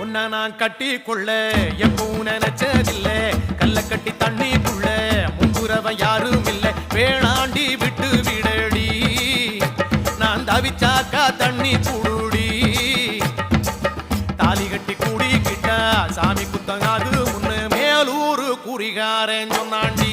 உன்னை நான் கட்டி கொள்ள எப்பவும் நினைச்சதில்ல கல்ல கட்டி தண்ணிக்குள்ள முன்புறவன் யாரும் இல்ல வேணாண்டி விட்டு விடடி நான் தவிச்சாக்கா தண்ணி குடுடி தாலி கட்டி கூடிக்கிட்டா சாமி குத்தங்காது முன்னு மேலூரு குறிகாரன் சொன்னாண்டி